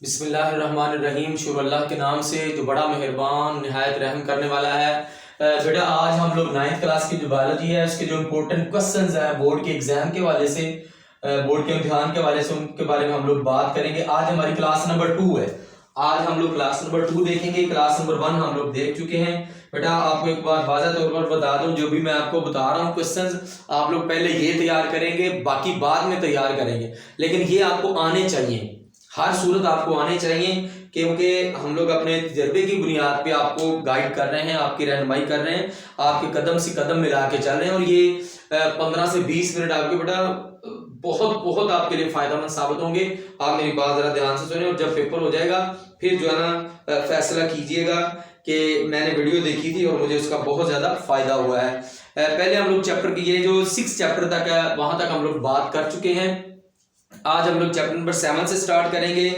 बिस्मिल्लाहिर्रहमानिर्रहीम। शुरू अल्लाह के नाम से जो बड़ा मेहरबान निहायत रहम करने वाला है। बेटा आज हम लोग 9th क्लास की जो बायोलॉजी है उसके जो इम्पोर्टेंट क्वेश्चंस हैं बोर्ड के एग्जाम के हवाले से, बोर्ड के इम्तिहान के हवाले से, उनके बारे में हम लोग बात करेंगे। आज हमारी क्लास नंबर 2 है। आज हम लोग क्लास नंबर 2 देखेंगे। क्लास नंबर 1 हम लोग देख चुके हैं। बेटा आपको एक बार वाज़ह तौर पर बता दूं, जो भी मैं आपको बता रहा हूँ क्वेश्चंस, आप लोग पहले ये तैयार करेंगे, बाकी बाद में तैयार करेंगे, लेकिन ये आपको आने चाहिए, हर सूरत आपको आने चाहिए, क्योंकि हम लोग अपने तजर्बे की बुनियाद पे आपको गाइड कर रहे हैं, आपकी रहनुमाई कर रहे हैं, आपके कदम से कदम मिला के चल रहे हैं। और ये 15 से 20 मिनट आपके बेटा बहुत बहुत आपके लिए फायदेमंद साबित होंगे। आप मेरी बात जरा ध्यान से सुने और जब पेपर हो जाएगा फिर जो है ना फैसला कीजिएगा कि मैंने वीडियो देखी थी और मुझे उसका बहुत ज्यादा फायदा हुआ है। पहले हम लोग चैप्टर की ये जो 6 चैप्टर तक है वहां तक हम लोग बात कर चुके हैं। आज हम लोग चैप्टर नंबर 7 से स्टार्ट करेंगे।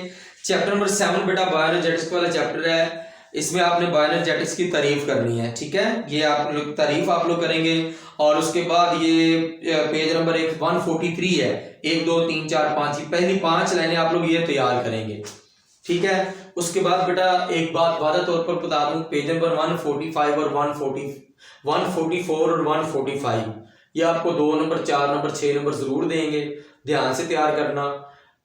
चैप्टर नंबर 7 बेटा बायोएनर्जेटिक्स वाला चैप्टर है। इसमें आपने बायोएनर्जेटिक्स की तारीफ करनी है, ठीक है। ये आप लोग तारीफ आप लोग करेंगे और उसके बाद ये पेज नंबर 143 है। 1 2 3 4 5 पहली 5 लाइनें आप लोग ये तैयार करेंगे, ठीक है। उसके बाद बेटा एक बात वादा तौर पर बता दूं, पेज नंबर 145 और 144 और 145 ये आपको 2 नंबर 4 नंबर 6 नंबर जरूर देंगे। ध्यान से तैयार करना।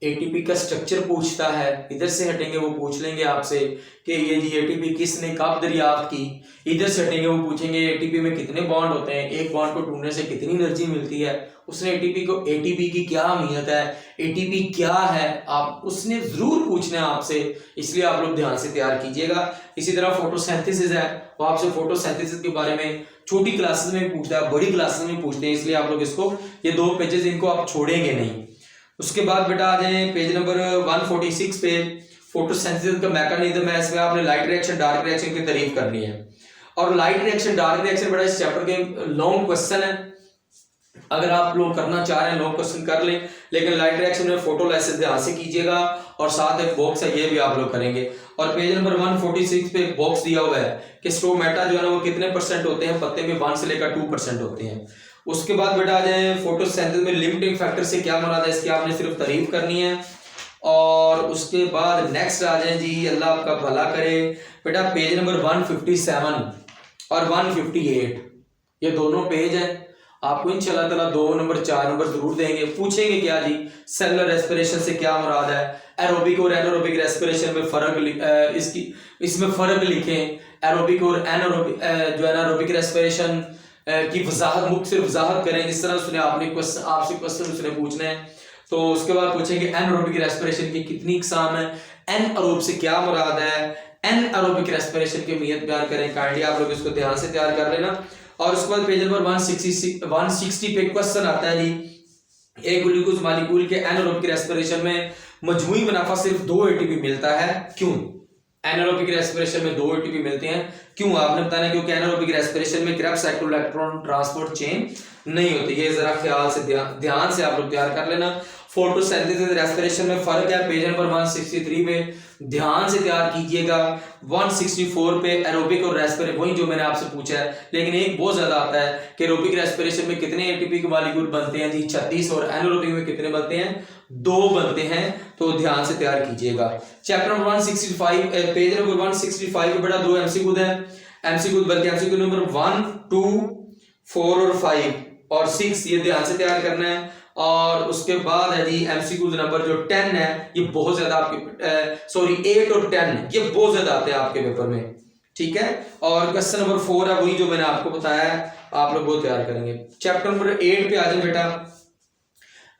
एटीपी का स्ट्रक्चर पूछता है, इधर से हटेंगे वो पूछ लेंगे आपसे कि ये जी एटीपी किसने कब दरियाफ्त की। इधर से हटेंगे वो पूछेंगे एटीपी में कितने बॉन्ड होते हैं, एक बॉन्ड को टूटने से कितनी एनर्जी मिलती है, उसने एटीपी की क्या अहमियत है, एटीपी क्या है, आप उसने जरूर पूछना है आपसे, इसलिए आप लोग ध्यान से तैयार कीजिएगा। इसी तरह फोटोसिंथेसिस है, वो आपसे फोटोसिंथेसिस के बारे में छोटी क्लासेस में पूछता है, बड़ी क्लासेस में पूछते हैं, इसलिए आप लोग इसको ये 2 पेजेस इनको आप छोड़ेंगे नहीं। उसके बाद बेटा आ जाए पेज नंबर 146 पे। फोटोसिंथेसिस का मैकेनिज्म है, इसमें आपने लाइट रिएक्शन डार्क रिएक्शन की तारीफ करनी है। और लाइट रिएक्शन डार्क रिएक्शन बेटा इस चैप्टर के लॉन्ग क्वेश्चन है, अगर आप लोग करना चाह रहे हैं लॉन्ग क्वेश्चन कर लें, लेकिन लाइट रिएक्शन में फोटोलाइसिस ध्यान से कीजिएगा और साथ एक बॉक्स है ये भी आप लोग करेंगे। और पेज नंबर 146 पे एक बॉक्स दिया हुआ है कि स्टोमेटा जो है ना वो कितने % होते हैं, पत्ते में 1 से लेकर 2% होते हैं। उसके बाद बेटा आ जाए फोटोसिंथेसिस में लिमिटिंग फैक्टर से क्या मुराद है, इसकी आपने सिर्फ तारीफ करनी है। और उसके बाद नेक्स्ट आ जाए जी, अल्लाह आपका भला करे बेटा, पेज नंबर 157 और 158 ये दोनों पेज है। आपको इंशाल्लाह ताला 2 नंबर 4 नंबर जरूर देंगे। पूछेंगे क्या जी, सेलुलर रेस्पिरेशन से क्या मुराद है, एरोबिक और एनारोबिक रेस्पिरेशन में फर्क, इसमें फर्क लिखें। एरोबिक और एनारोबिक जो एनारोबिक रेस्पिरेशन की वजाहत, मुख्तलिफ वजाहत करें, जिस तरह उसने आपसे क्वेश्चन उसने पूछना है। तो उसके बाद पूछेंगे एनारोबिक रेस्पिरेशन की कितनी इकसाम है, एनएरोब से क्या मुराद है, एनएरोबिक रेस्पिरेशन की अहमियत बयान करें। काइंडली आप लोग इसको ध्यान से तैयार कर लेना। और उसके बाद पेज नंबर 160 पे क्वेश्चन आता है जी, एक ग्लूकोज मॉलिक्यूल के एनारोबिक रेस्पिरेशन में मजमूई मुनाफा सिर्फ 2 एटीपी मिलता है, क्यों? एनारोबिक रेस्पिरेशन में 2 एटीपी मिलते हैं, क्यों? आपने बताना क्योंकि एनारोबिक रेस्पिरेशन में क्रेब्स इलेक्ट्रॉन ट्रांसपोर्ट चेन नहीं होती। ये जरा ख्याल से ध्यान से आप लोग तैयार कर लेना। फोटोसिंथेसिस रेस्पिरेशन में फर्क है, पेज नंबर 163 में ध्यान से तैयार कीजिएगा। 164 पे एरोबिक और रेस्पिरेशन, वही जो मैंने आपसे पूछा है, लेकिन एक बहुत ज्यादा आता है कि एरोबिक रेस्पिरेशन में कितने एटीपी के मॉलिक्यूल बनते हैं जी, 36, और एनारोबिक में कितने बनते हैं, 2 बनते हैं। तो ध्यान से तैयार कीजिएगा। चैप्टर नंबर 165 पेज नंबर 165 पे बड़ा 2 एमसीक्यू है, एमसीक्यू बल्कि एमसीक्यू नंबर 1 2 4 और 5 और 6 ये ध्यान से तैयार करना है। और उसके बाद है जी एमसीक्यू नंबर जो 10 है, ये बहुत ज्यादा आपके 8 और 10 ये बहुत ज्यादा आते हैं आपके पेपर में, ठीक है। और क्वेश्चन नंबर 4 है, वही जो मैंने आपको बताया है, आप लोग वो तैयार करेंगे। चैप्टर नंबर 8 पे आ जाए बेटा,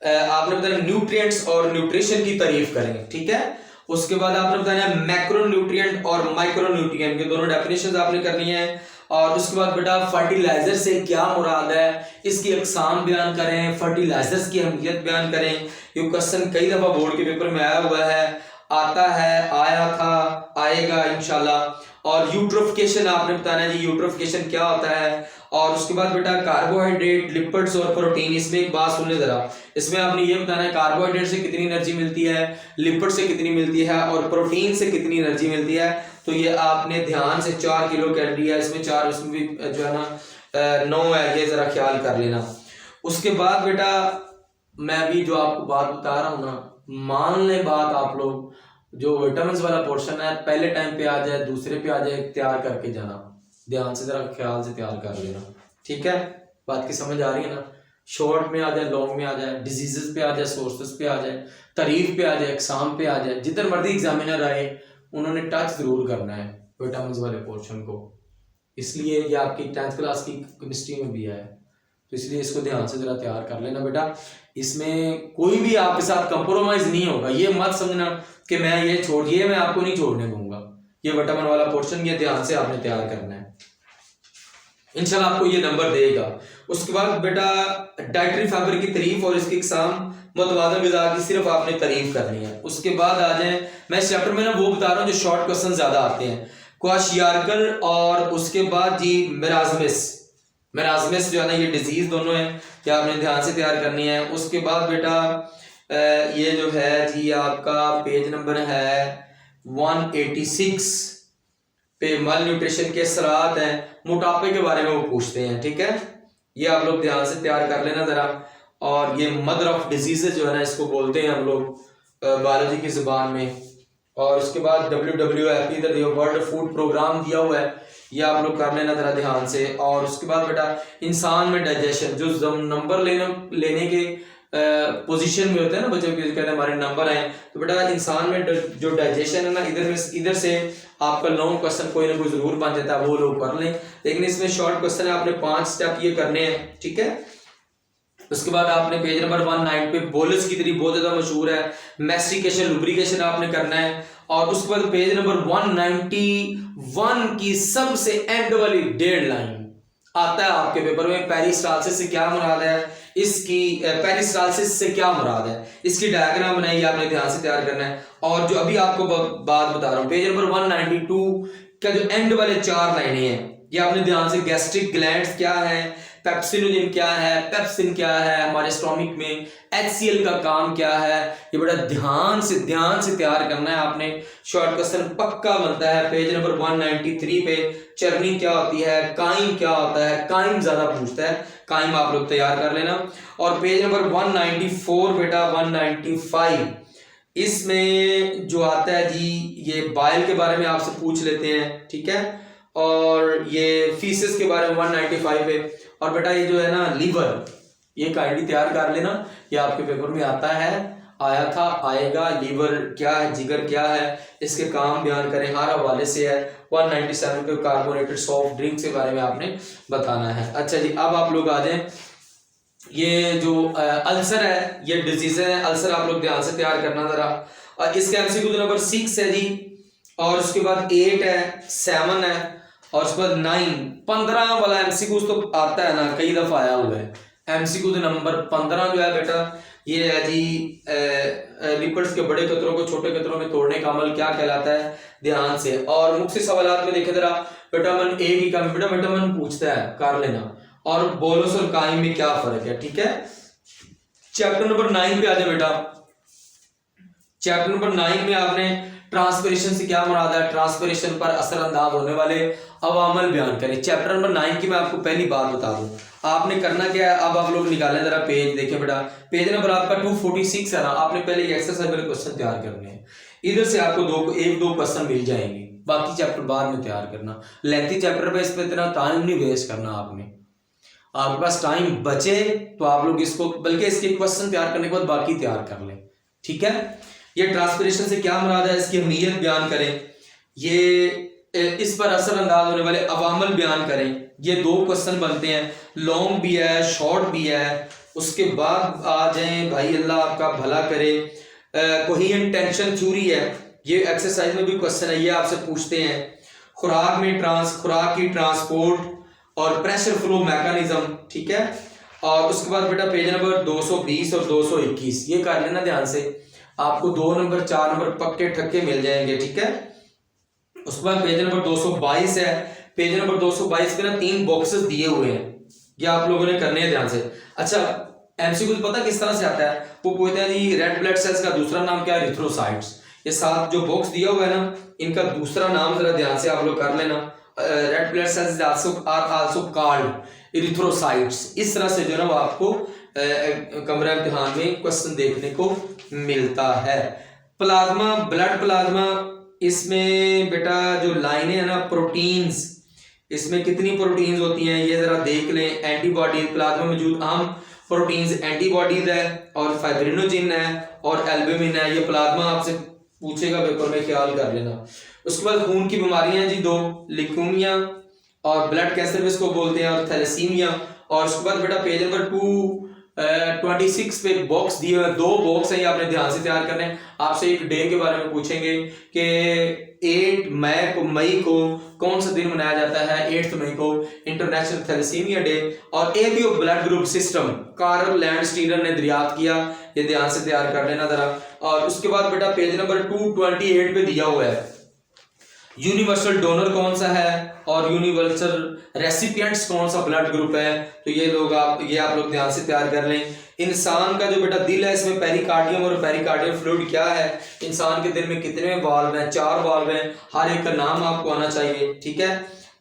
आपने बताया न्यूट्रिएंट्स और न्यूट्रिशन की तारीफ करेंगे, ठीक है। उसके बाद आपने बताया मैक्रो न्यूट्रिएंट और माइक्रो न्यूट्रिएंट के दोनों डेफिनेशन आपने करनी है। और उसके बाद बेटा फर्टिलाइजर से क्या मुराद है, इसकी अकसाम बयान करें, फर्टिलाइजर्स की अहमियत बयान करें। ये क्वेश्चन कई दफा बोर्ड के पेपर में आया हुआ है, आता है, आया था, आएगा इंशाल्लाह। और यूट्रोफिकेशन आपने बताना है जी, यूट्रोफिकेशन क्या होता है। और उसके बाद बेटा कार्बोहाइड्रेट, लिपिड्स और प्रोटीन, इसमें एक बात सुनने जरा, इसमें आपने ये बताना है कार्बोहाइड्रेट से कितनी एनर्जी मिलती है, लिपिड से कितनी मिलती है और प्रोटीन से कितनी एनर्जी मिलती है। तो ये आपने ध्यान से 4 किलो कैलोरी है इसमें, 4 उसमें भी जो है ना 9 है, ये जरा ख्याल कर लेना। उसके बाद बेटा मैं भी जो आपको बात बता रहा हूँ ना, मान ले बात आप लोग, जो विटामिन वाला पोर्शन है पहले टाइम पे आ जाए, दूसरे पे आ जाए, तैयार करके जाना, ध्यान से जरा ख्याल से तैयार कर लेना, ठीक है। बात की समझ आ रही है ना। शॉर्ट में आ जाए, लॉन्ग में आ जाए, डिजीजेस पे आ जाए, सोर्सेस पे आ जाए, तारीफ पे आ जाए, एग्जाम पे आ जाए, जिधर मर्जी एग्जामिनर आए उन्होंने टच जरूर करना है विटामिन वाले पोर्शन को। इसलिए ये आपकी 10th क्लास की केमिस्ट्री में भी है, तो इसलिए इसको ध्यान से जरा तैयार कर लेना बेटा। इसमें कोई भी आपके साथ कंप्रोमाइज नहीं होगा। ये मत समझना कि मैं ये छोड़िए, मैं आपको नहीं छोड़ने दूंगा। ये विटामिन वाला पोर्शन ये ध्यान से आपने तैयार करना है, इंशाल्लाह आपको ये नंबर देगा। उसके बाद बेटा डाइटरी फाइबर की तारीफ और इसकी इकसाम, मुतवाज़िन ग़िज़ा की सिर्फ आपने तारीफ करनी है। उसके बाद आ जाए, मैं इस चैप्टर में ना वो बता रहा हूँ जो शॉर्ट क्वेश्चन ज्यादा आते हैं, क्वाशियार्कर और उसके बाद जी मेराजमिस जो है ना, ये डिजीज दोनों है, क्या आपने ध्यान से तैयार करनी है। उसके बाद बेटा ये जो है जी आपका पेज नंबर है 186 पे मल न्यूट्रिशन के असरात हैं, मोटापे के बारे में वो पूछते हैं, ठीक है। ये आप लोग ध्यान से तैयार कर लेना जरा। और ये मदर ऑफ डिजीजेज जो है ना, इसको बोलते हैं हम लोग बायोलॉजी की जुबान में। और उसके बाद WWF इधर वर्ल्ड फूड प्रोग्राम दिया हुआ है, ये आप लोग कर लेना जरा ध्यान से। और उसके बाद बेटा इंसान में डाइजेशन, जो नंबर लेने के पोजीशन में होते हैं ना बच्चों के, कहते हैं हमारे नंबर हैं, तो बेटा इंसान में जो डाइजेशन है ना, इधर से आपका लॉन्ग क्वेश्चन कोई ना कोई जरूर बन जाता है, वो लोग कर लें। लेकिन इसमें शॉर्ट क्वेश्चन है, आपने 5 स्टेप ये करने हैं, ठीक है। उसके बाद आपने पेज नंबर 19 पे बोलस की तरीफ बहुत ज्यादा मशहूर है, मैस्टिकेशन लुब्रिकेशन आपने करना है। और उसके बाद पेज नंबर 191 की सबसे एंड वाली 1.5 लाइन आता है आपके पेपर में, पेरिस्टालसिस से क्या मुराद है, इसकी पेरिस्टालसिस से क्या मुराद है, इसकी डायग्राम बनाई, आपने ध्यान से तैयार करना है। और जो अभी आपको बात बता रहा हूं, पेज नंबर 192 का जो एंड वाले 4 लाइनें हैं, ये आपने ध्यान से, गैस्ट्रिक ग्लैंड्स क्या है, पेप्सिनोजन क्या है, पेप्सिन क्या है हमारे स्टोमिक में, HCl का काम क्या है, ये बड़ा ध्यान से तैयार करना है आपने। शॉर्ट क्वेश्चन पक्का बनता है। पेज नंबर 193 पे चर्नी क्या होती है, काइम क्या होता है, काइम ज्यादा पूछता है, काइम आप लोग तैयार कर लेना। और पेज नंबर 194 बेटा 195 इसमें जो आता है जी, ये बाइल के बारे में आपसे पूछ लेते हैं, ठीक है। और ये फीसेस के बारे में 195 पे। और बेटा ये जो है ना लीवर, ये काइंडली तैयार कर लेना, ये आपके पेपर में आता है, आया था, आएगा। लीवर क्या है, जिगर क्या है, इसके काम बयान करें, हर हवाले से है। 197 के कार्बोनेटेड सॉफ्ट ड्रिंक्स के बारे में आपने बताना है। अच्छा जी, अब आप लोग आ जाए, ये जो अल्सर है, ये डिजीज है, अल्सर आप लोग ध्यान से तैयार करना जरा। और इसका MCQ नंबर 6 है जी, और उसके बाद 8 है, 7 है, और उसके बाद 9, 15 वाला MCQ तो आता है ना, कई दफा आया हुआ है। MCQ नंबर 15 जो है बेटा, ये है जी लिपिड्स के बड़े कतरों को छोटे कतरों में तोड़ने का अमल क्या कहलाता है, ध्यान से। और मुख्य सवालात में देखे जरा, विटामिन ए की कमी, बेटा विटामिन पूछता है, कर लेना। और बोलस और काइम में क्या फर्क है, ठीक है। चैप्टर नंबर 9 पे आ जाए बेटा। चैप्टर नंबर 9 में आपने ट्रांसपिरेशन से क्या मुराद है, ट्रांसपिरेशन पर असरअंदाज होने वाले अवामल बयान करें। चैप्टर नंबर 9 की मैं आपको पहली बात बता दूं, आपने करना क्या है। अब आप लोग निकालें जरा पेज, देखें बेटा, पेज नंबर आपका 246 है ना, आपने पहले एक्सरसाइज वाले क्वेश्चन तैयार करने हैं। इधर से आपको एक दो क्वेश्चन मिल जाएंगे, बाकी चैप्टर बाद में तैयार करना। लेंथी चैप्टर पे इस पर इतना टाइम नहीं वेस्ट करना आपने, आपके पास टाइम बचे तो आप लोग इसको, बल्कि इसके क्वेश्चन तैयार करने के बाद बाकी तैयार कर लें, ठीक है। ये ट्रांसपिरेशन से क्या मुराद है, इसकी अहमियत बयान करें, ये इस पर असरअंदाज होने वाले अवामल बयान करें। ये 2 क्वेश्चन बनते हैं, लॉन्ग भी है, शॉर्ट भी है। उसके बाद आ जाएं भाई, अल्लाह आपका भला करे, कोहेरेंट टेंशन थ्योरी है, ये एक्सरसाइज में भी क्वेश्चन है, ये आपसे पूछते हैं। खुराक की ट्रांसपोर्ट और प्रेशर फ्लो मैकेनिज्म, ठीक है। और उसके बाद बेटा पेज नंबर 220 और 221 ये कर लेना ध्यान से, आपको 2 नंबर 4 नंबर पक्के ठक्के मिल जाएंगे, ठीक है। उसके बाद पेज नंबर 222 है, पेज नंबर 222 पे ना 3 बॉक्सेस दिए हुए हैं, ये आप लोगों ने करने हैं ध्यान से। अच्छा, MCQ पता किस तरह से आता है, वो पूछते हैं जी रेड ब्लड सेल्स का दूसरा नाम क्या है, इरिथ्रोसाइट्स। ये 7 जो बॉक्स दिया हुआ है ना, इनका दूसरा नाम जरा ध्यान से आप लोग कर लेना। Red blood cells are also called erythrocytes. इस तरह से जो ना वो आपको कमरा इम्तिहान में क्वेश्चन देखने को मिलता है। प्लाज्मा, ब्लड प्लाज्मा, इसमें बेटा जो लाइनें है ना प्रोटीन्स, इसमें कितनी प्रोटीन्स होती हैं ये जरा देख लें। एंटीबॉडीज, प्लाज्मा में मौजूद अहम प्रोटीन्स एंटीबॉडीज है और फाइब्रिनोजिन है और एल्ब्यूमिन है। ये प्लाज्मा आपसे पूछेगा पेपर में, ख्याल कर लेना। उसके बाद खून की बीमारियां हैं जी दो, लिक्यूमिया और ब्लड कैंसर भी इसको बोलते हैं, और थैलेसीमिया। और उसके बाद बेटा पेज नंबर 226 पे बॉक्स दिए हुए, दो बॉक्स हैं, ये आपने ध्यान से तैयार करने हैं। आपसे एक डे के बारे में पूछेंगे कि 8 मई को कौन सा दिन मनाया जाता है। 8 मई को इंटरनेशनल थैलेसीमिया डे। और ABO blood group system Karl Landsteiner ने दरियाफ्त किया, ये ध्यान से तैयार कर लेना जरा। और उसके बाद बेटा पेज नंबर 228 पे दिया हुआ है यूनिवर्सल डोनर कौन सा है और यूनिवर्सल रेसिपिएंट्स कौन सा ब्लड ग्रुप है। तो ये आप लोग ध्यान से तैयार कर लें। इंसान का जो बेटा दिल है, इसमें पेरिकार्डियम और पेरिकार्डियम फ्लूइड क्या है। इंसान के दिल में कितने वाल्व हैं, 4 वाल्व हैं, हर एक का नाम आपको आना चाहिए, ठीक है।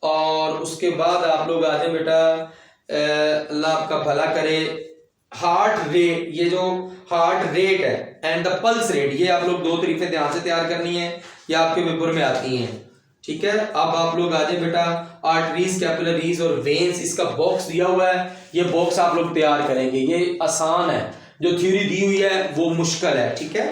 और उसके बाद आप लोग आ जाए बेटा, अल्लाह आपका भला करे, हार्ट रेट, ये जो हार्ट रेट है एंड द पल्स रेट, ये आप लोग 2 तरीके ध्यान से तैयार करनी है, ये आपके पेपर में आती हैं, ठीक है। अब आप लोग आ जाए बेटा, आर्टरीज, कैपिलरीज और वेन्स, इसका बॉक्स दिया हुआ है, ये बॉक्स आप लोग तैयार करेंगे। ये आसान है, जो थ्योरी दी हुई है वो मुश्किल है, ठीक है।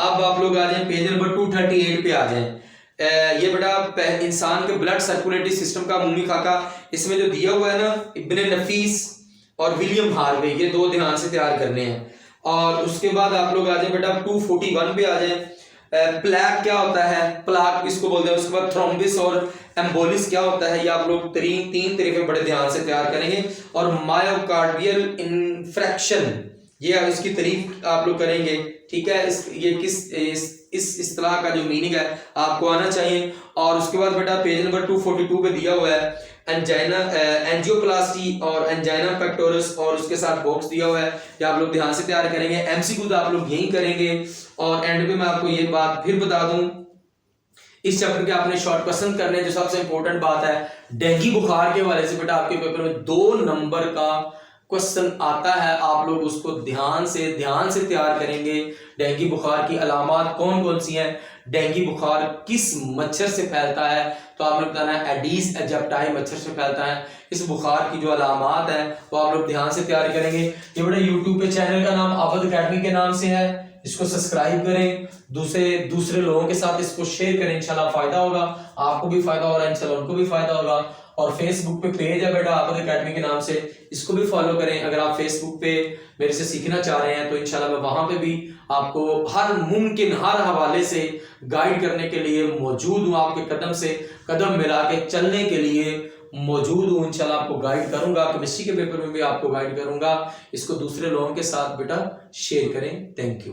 अब आप लोग आ जाए पेज नंबर 238 पे आ जाए। ये बेटा इंसान के ब्लड सर्कुलेटरी सिस्टम का अमूमी खाका, इसमें जो दिया हुआ है ना, इब्ने नफीस और विलियम हार्वे, ये 2 ध्यान से तैयार करने हैं। और उसके बाद आप लोग आ जाए बेटा 241 पे आ जाए। प्लैक क्या होता है, प्लाक किसको बोलते हैं। उसके बाद थ्रोम्बिस और एम्बोलिस क्या होता है, ये आप लोग 3 तरीके बड़े ध्यान से तैयार करेंगे। और मायोकार्डियल इन्फ्रैक्शन, ये इसकी तारीफ आप लोग करेंगे, ठीक है। इस इस्तिलाह का जो मीनिंग है आपको आना चाहिए। और उसके बाद बेटा पेज नंबर 242 पे दिया हुआ है एंजाइना, एंजियोप्लास्टी और एंजाइना पेक्टोरस, और उसके साथ बॉक्स दिया हुआ है, ये आप लोग ध्यान से तैयार करेंगे। एमसीक्यू आप लोग यही करेंगे। और एंड पे मैं आपको ये बात फिर बता दूं, इस चैप्टर के आपने शॉर्ट क्वेश्चन करने हैं। जो सबसे इंपॉर्टेंट बात है, डेंगू बुखार के हवाले से बेटा आपके पेपर में 2 नंबर का क्वेश्चन आता है, आप लोग उसको ध्यान से तैयार करेंगे। डेंगू बुखार की अलामात कौन कौन सी हैं, डेंगू बुखार किस मच्छर से फैलता है, तो आप लोग बताना है एडीज एजिप्टाई मच्छर से फैलता है। इस बुखार की जो अलामात है वो आप लोग ध्यान से तैयार करेंगे। ये बड़ा यूट्यूब पे चैनल का नाम आबद अकेडमी के नाम से है, इसको सब्सक्राइब करें, दूसरे लोगों के साथ इसको शेयर करें, इंशाल्लाह फायदा होगा, आपको भी फायदा हो रहा है, इंशाल्लाह उनको भी फायदा होगा। और फेसबुक पे पेज है बेटा आबद अकेडमी के नाम से, इसको भी फॉलो करें। अगर आप फेसबुक पे मेरे से सीखना चाह रहे हैं तो इंशाल्लाह मैं वहां पे भी आपको हर मुमकिन हर हवाले से गाइड करने के लिए मौजूद हूँ, आपके कदम से कदम मिला के चलने के लिए मौजूद हूँ। इंशाल्लाह आपको गाइड करूंगा, केमिस्ट्री के पेपर में भी आपको गाइड करूंगा। इसको दूसरे लोगों के साथ बेटा शेयर करें। Thank you.